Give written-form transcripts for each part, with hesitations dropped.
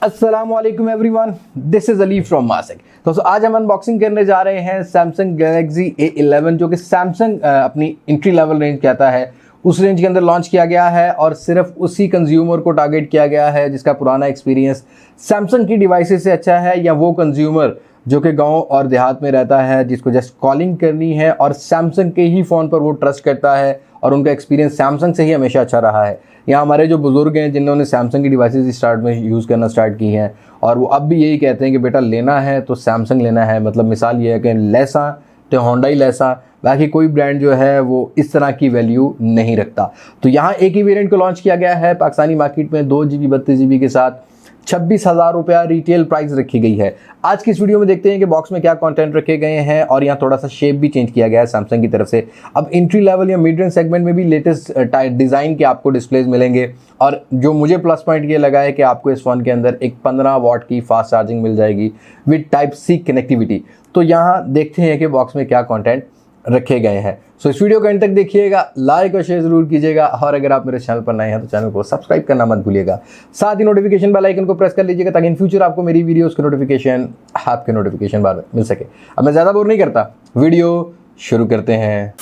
अस्सलाम वालेकुम everyone, this is Ali from मासिक। दोस्तों आज हम अनबॉक्सिंग करने जा रहे हैं सैमसंग गैलेक्सी A11 जो कि सैमसंग अपनी एंट्री लेवल रेंज कहता है उस रेंज के अंदर लॉन्च किया गया है और सिर्फ उसी कंज्यूमर को टारगेट किया गया है जिसका पुराना एक्सपीरियंस सैमसंग की डिवाइसेस से अच्छा है, या वो कंज्यूमर जो कि गांव और देहात में रहता है जिसको जस्ट कॉलिंग करनी है और सैमसंग के ही फ़ोन पर वो ट्रस्ट करता है और उनका एक्सपीरियंस सैमसंग से ही हमेशा अच्छा रहा है। या हमारे जो बुज़ुर्ग हैं जिन्होंने सैमसंग की डिवाइसेस स्टार्ट में यूज़ करना स्टार्ट की हैं और वो अब भी यही कहते हैं कि बेटा लेना है तो सैमसंग लेना है। मतलब मिसाल ये है कि लेसा तो होंडा ही लेसा, बाकी कोई ब्रांड जो है वो इस तरह की वैल्यू नहीं रखता। तो यहाँ एक ही वेरिएंट को लॉन्च किया गया है पाकिस्तानी मार्केट में 2GB 32GB के साथ 26,000 रुपया रिटेल प्राइस रखी गई है। आज की इस वीडियो में देखते हैं कि बॉक्स में क्या कंटेंट रखे गए हैं और यहाँ थोड़ा सा शेप भी चेंज किया गया है सैमसंग की तरफ से। अब एंट्री लेवल या मिड रेंज सेगमेंट में भी लेटेस्ट डिज़ाइन के आपको डिस्प्लेज मिलेंगे और जो मुझे प्लस पॉइंट ये लगा है कि आपको इस फ़ोन के अंदर एक 15 वाट की फास्ट चार्जिंग मिल जाएगी विद टाइप सी कनेक्टिविटी। तो यहाँ देखते हैं कि बॉक्स में क्या कॉन्टेंट रखे गए हैं। सो इस वीडियो को एंड तक देखिएगा, लाइक और शेयर जरूर कीजिएगा और अगर आप मेरे चैनल पर नए हैं तो चैनल को सब्सक्राइब करना मत भूलिएगा। साथ ही नोटिफिकेशन बेल आइकन को प्रेस कर लीजिएगा ताकि इन फ्यूचर आपको मेरी वीडियोस की नोटिफिकेशन आपके नोटिफिकेशन बार मिल सके। अब मैं ज़्यादा बोर नहीं करता, वीडियो शुरू करते हैं।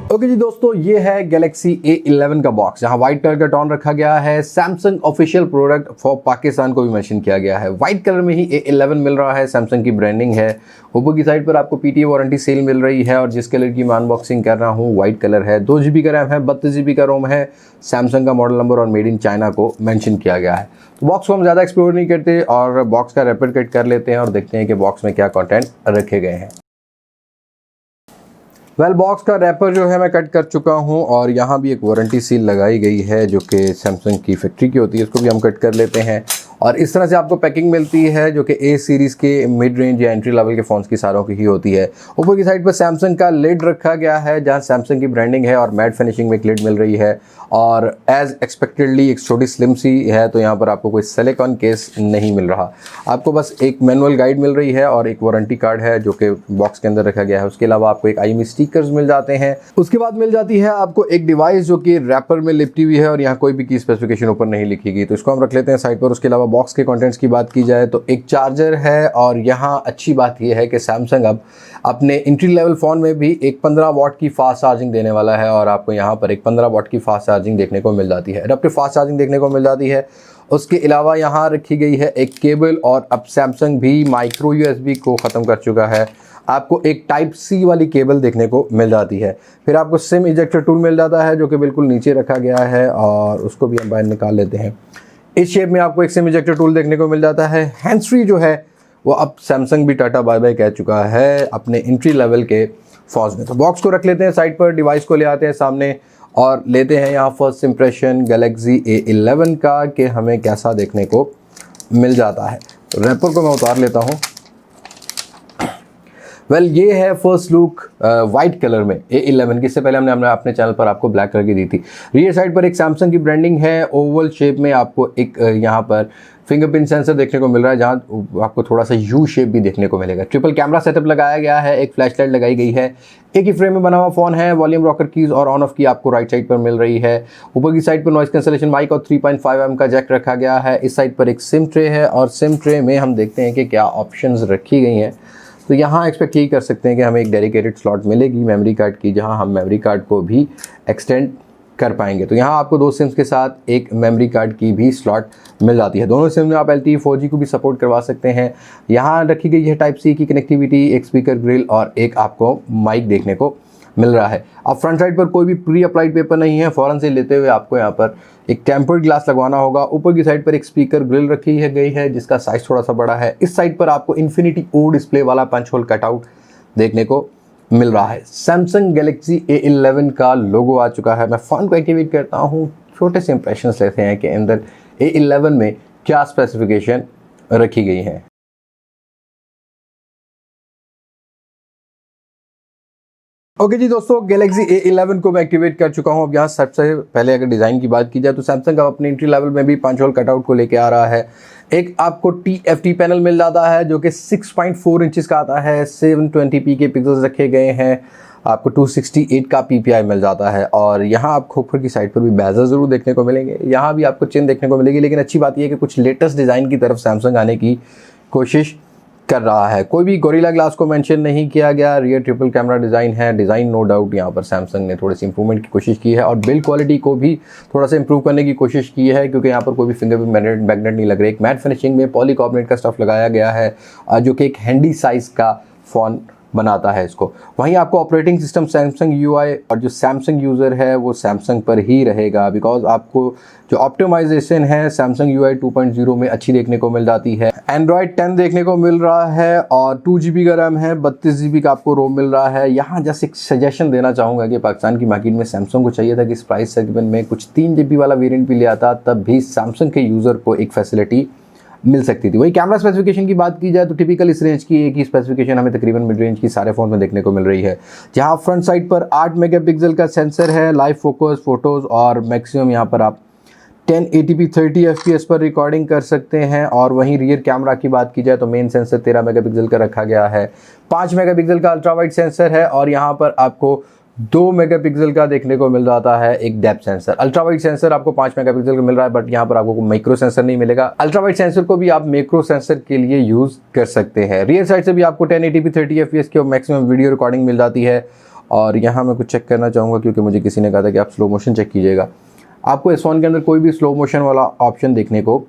ओके जी दोस्तों, ये है गैलेक्सी A11 का बॉक्स जहां व्हाइट कलर का टोन रखा गया है। Samsung official product for Pakistan को भी मेंशन किया गया है। व्हाइट कलर में ही A11 मिल रहा है, सैमसंग की ब्रांडिंग है। ऊपर की साइड पर आपको PTA वारंटी सेल मिल रही है और जिस कलर की मैं अनबॉक्सिंग कर रहा हूँ व्हाइट कलर है। 2GB का रैम है, 32GB का रोम है, सैमसंग का मॉडल नंबर और मेड इन चाइना को मेंशन किया गया है। तो बॉक्स को हम ज़्यादा एक्सप्लोर नहीं करते और बॉक्स का रैपर कट कर लेते हैं और देखते हैं कि बॉक्स में क्या कॉन्टेंट रखे गए हैं। बॉक्स का रैपर जो है मैं कट कर चुका हूं और यहाँ भी एक वारंटी सील लगाई गई है जो कि सैमसंग की फैक्ट्री की होती है, इसको भी हम कट कर लेते हैं। और इस तरह से आपको पैकिंग मिलती है जो कि A सीरीज़ के मिड रेंज या एंट्री लेवल के फ़ोन्स की सारों की ही होती है। ऊपर की साइड पर सैमसंग का लिड रखा गया है जहाँ सैमसंग की ब्रांडिंग है और मैट फिनिशिंग में एक लिड मिल रही है और एज़ एक्सपेक्टेडली एक छोटी स्लिम सी है। तो यहाँ पर आपको कोई सिलिकॉन केस नहीं मिल रहा, आपको बस एक मैनुअल गाइड मिल रही है और एक वारंटी कार्ड है जो कि बॉक्स के अंदर रखा गया है। उसके अलावा आपको एक IMEI स्टिकर्स मिल जाते हैं। उसके बाद मिल जाती है आपको एक डिवाइस जो कि रैपर में लिपटी हुई है और यहाँ कोई भी की स्पेसिफिकेशन ऊपर नहीं लिखी गई, तो इसको हम रख लेते हैं साइड पर। उसके अलावा बॉक्स के कंटेंट्स की बात की जाए तो एक चार्जर है और यहाँ अच्छी बात यह है कि सैमसंग अब अपने एंट्री लेवल फ़ोन में भी एक 15 वाट की फास्ट चार्जिंग देने वाला है और आपको यहाँ पर एक 15 वाट की फास्ट चार्जिंग देखने को मिल जाती है, एडाप्टिव फास्ट चार्जिंग देखने को मिल जाती है। उसके अलावा यहाँ रखी गई है एक केबल और अब सैमसंग भी माइक्रो USB को ख़त्म कर चुका है, आपको एक टाइप C वाली केबल देखने को मिल जाती है। फिर आपको सिम इजेक्टर टूल मिल जाता है जो कि बिल्कुल नीचे रखा गया है और उसको भी हम बाहर निकाल लेते हैं। इस शेप में आपको एक सिम इजेक्टर टूल देखने को मिल जाता है। हैंड्स फ्री जो है वो अब सैमसंग भी टाटा बाय बाय कह चुका है अपने एंट्री लेवल के फ़ोन्स में। तो बॉक्स को रख लेते हैं साइड पर, डिवाइस को ले आते हैं सामने और लेते हैं यहाँ फर्स्ट इंप्रेशन गैलेक्सी A11 का कि हमें कैसा देखने को मिल जाता है। तो रैपर को मैं उतार लेता हूँ। ये है फर्स्ट लुक वाइट कलर में A11 की। इससे पहले हमने अपने चैनल पर आपको ब्लैक कलर की दी थी। रियर साइड पर एक सैमसंग की ब्रांडिंग है, ओवल शेप में आपको एक यहाँ पर फिंगरप्रिंट सेंसर देखने को मिल रहा है जहाँ आपको थोड़ा सा U शेप भी देखने को मिलेगा। ट्रिपल कैमरा सेटअप लगाया गया है, एक फ्लैश लाइट लगाई गई है, एक ही फ्रेम में बना हुआ फ़ोन है। वॉल्यूम रॉकर कीज़ और ऑन ऑफ की आपको राइट साइड पर मिल रही है। ऊपर की साइड पर नॉइस कैंसलेशन माइक और 3.5mm का जैक रखा गया है। इस साइड पर एक सिम ट्रे है और सिम ट्रे में हम देखते हैं कि क्या ऑप्शंस रखी गई हैं। तो यहाँ एक्सपेक्ट यही कर सकते हैं कि हमें एक डेडिकेटेड स्लॉट मिलेगी मेमोरी कार्ड की जहाँ हम मेमोरी कार्ड को भी एक्सटेंड कर पाएंगे। तो यहाँ आपको 2 सिम्स के साथ एक मेमोरी कार्ड की भी स्लॉट मिल जाती है। दोनों सिम में आप LTE 4G को भी सपोर्ट करवा सकते हैं। यहाँ रखी गई है टाइप C की कनेक्टिविटी, एक स्पीकर ग्रिल और एक आपको माइक देखने को मिल रहा है। अब फ्रंट साइड पर कोई भी प्री अप्लाइड पेपर नहीं है, फ़ौरन से लेते हुए आपको यहाँ पर एक टेम्पर्ड ग्लास लगवाना होगा। ऊपर की साइड पर एक स्पीकर ग्रिल रखी है गई है जिसका साइज़ थोड़ा सा बड़ा है। इस साइड पर आपको इन्फिनिटी O डिस्प्ले वाला पंच होल कटआउट देखने को मिल रहा है। सैमसंग गैलेक्सी A11 का लोगो आ चुका है। मैं फ़ोन को एक्टिवेट करता हूँ, छोटे से इंप्रेशंस लेते हैं कि अंदर A11 में क्या स्पेसिफिकेशन रखी गई है। ओके जी दोस्तों, गैलेक्सी A11 को मैं एक्टिवेट कर चुका हूँ। अब यहाँ सबसे पहले अगर डिज़ाइन की बात की जाए तो सैमसंग का अपने एंट्री लेवल में भी पंच होल कटआउट को लेके आ रहा है। एक आपको TFT पैनल मिल जाता है जो कि 6.4 इंचज़ का आता है, 720p के पिक्सल्स रखे गए हैं। आपको 268 का PPI मिल जाता है। और यहाँ आपको ऊपर की साइड पर भी बेजल ज़रूर देखने को मिलेंगे, यहाँ भी आपको चिन देखने को मिलेगी। लेकिन अच्छी बात यह है कि कुछ लेटेस्ट डिज़ाइन की तरफ सैमसंग आने की कोशिश कर रहा है। कोई भी गोरिल्ला ग्लास को मेंशन नहीं किया गया। रियर ट्रिपल कैमरा डिज़ाइन है, डिज़ाइन नो डाउट यहाँ पर सैमसंग ने थोड़ी सी इंप्रूवमेंट की कोशिश की है और बिल्ड क्वालिटी को भी थोड़ा सा इंप्रूव करने की कोशिश की है, क्योंकि यहाँ पर कोई भी फिंगरप्रिंट मैग्नेट नहीं लग रही। एक मैट फिनिशिंग में पॉलीकार्बोनेट का स्टफ लगाया गया है जो कि एक हैंडी साइज़ का फ़ोन बनाता है इसको। वहीं आपको ऑपरेटिंग सिस्टम सैमसंग UI और जो सैमसंग यूज़र है वो सैमसंग पर ही रहेगा, बिकॉज आपको जो ऑप्टिमाइजेशन है सैमसंग UI 2.0 में अच्छी देखने को मिल जाती है। एंड्रॉयड 10 देखने को मिल रहा है और 2 GB का रैम है, 32 GB का आपको रोम मिल रहा है। यहाँ जस्ट एक सजेशन देना चाहूँगा कि पाकिस्तान की मार्केट में सैमसंग को चाहिए था कि इस प्राइस सेगमेंट में कुछ 3 GB वाला वेरिएंट भी ले आता, तब भी सैमसंग के यूज़र को एक फैसिलिटी मिल सकती थी। वही कैमरा स्पेसिफिकेशन की बात की जाए तो टिपिकल इस रेंज की एक ही स्पेसिफिकेशन हमें तकरीबन मिड रेंज की सारे फोन में देखने को मिल रही है, जहां फ्रंट साइड पर 8 मेगापिक्सल का सेंसर है, लाइव फोकस, फोटोज़ और मैक्सिमम यहां पर आप 1080p 30 FPS पर रिकॉर्डिंग कर सकते हैं। और वहीं रियर कैमरा की बात की जाए तो मेन सेंसर 13 मेगापिक्सल का रखा गया है, 5 मेगापिक्सल का अल्ट्रा वाइड सेंसर है और यहाँ पर आपको 2 मेगापिक्सल का देखने को मिल जाता है एक depth sensor. Ultra wide sensor आपको 5 मेगापिक्सल का मिल रहा है, बट यहाँ पर आपको माइक्रो सेंसर नहीं मिलेगा। अल्ट्रा वाइड सेंसर को भी आप मैक्रो सेंसर के लिए यूज़ कर सकते हैं। रियर साइड से भी आपको 1080p 30 FPS की मैक्सिमम वीडियो रिकॉर्डिंग मिल जाती है। और यहाँ मैं कुछ चेक करना चाहूँगा, क्योंकि मुझे किसी ने कहा था कि आप स्लो मोशन चेक कीजिएगा। आपको इस फ़ोन के अंदर कोई भी स्लो मोशन वाला ऑप्शन देखने को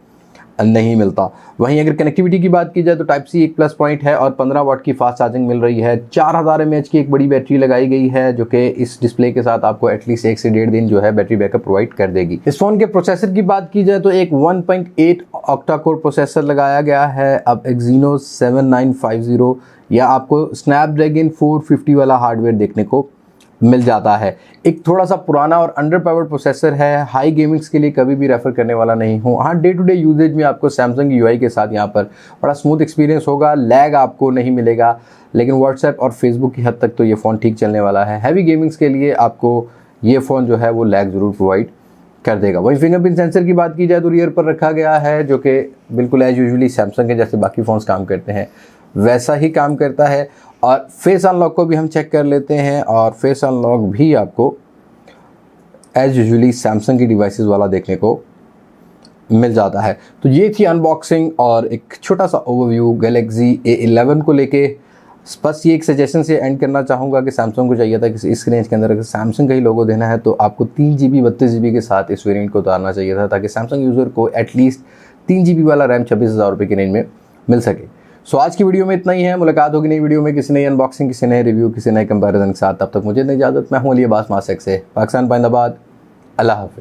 नहीं मिलता। वहीं अगर कनेक्टिविटी की बात की जाए तो टाइप सी एक प्लस पॉइंट है और 15 वाट की फास्ट चार्जिंग मिल रही है। 4000 mAh की एक बड़ी बैटरी लगाई गई है, जो कि इस डिस्प्ले के साथ आपको एटलीस्ट 1 से 1.5 दिन जो है बैटरी बैकअप प्रोवाइड कर देगी। इस फोन के प्रोसेसर की बात की जाए तो एक 1.8 ऑक्टा कोर प्रोसेसर लगाया गया है। अब एक्जीनोस 7950 या आपको स्नैपड्रैगन 450 वाला हार्डवेयर देखने को मिल जाता है। एक थोड़ा सा पुराना और अंडर पावर्ड प्रोसेसर है, हाई गेमिंग्स के लिए कभी भी रेफर करने वाला नहीं हूँ। हाँ, डे टू डे यूजेज में आपको सैमसंग UI के साथ यहाँ पर बड़ा स्मूथ एक्सपीरियंस होगा, लैग आपको नहीं मिलेगा, लेकिन व्हाट्सएप और फेसबुक की हद तक तो ये फ़ोन ठीक चलने वाला है। हैवी गेमिंग्स के लिए आपको ये फ़ोन जो है वो लैग ज़रूर प्रोवाइड कर देगा। वहीं फिंगरप्रिंट सेंसर की बात की जाए तो रियर पर रखा गया है, जो कि बिल्कुल एज यूजुअली सैमसंग के जैसे बाकी फ़ोन्स काम करते हैं वैसा ही काम करता है। और फेस अनलॉक को भी हम चेक कर लेते हैं और फेस अनलॉक भी आपको एज यूजुअली सैमसंग की डिवाइसेस वाला देखने को मिल जाता है। तो ये थी अनबॉक्सिंग और एक छोटा सा ओवरव्यू गैलेक्सी A11 को लेके। बस ये एक सजेशन से एंड करना चाहूँगा कि सैमसंग को चाहिए था कि इस रेंज के अंदर अगर सैमसंग का ही लोगो देना है तो आपको 3 GB 32 GB के साथ इस वेरिएंट को उतारना चाहिए था, ताकि सैमसंग यूज़र को एटलीस्ट 3 GB वाला रैम 26,000 रुपये की रेंज में मिल सके। सो आज की वीडियो में इतना ही है। मुलाकात होगी नई वीडियो में किसी नई अनबॉक्सिंग, किसी नए रिव्यू, किसी नए कंपैरिजन के साथ। तब तक मुझे इजाज़त। मैं हूँ अली अब्बास मासेक से, पाकिस्तान पाइंदाबाद। अल्लाह हाफ़िज़।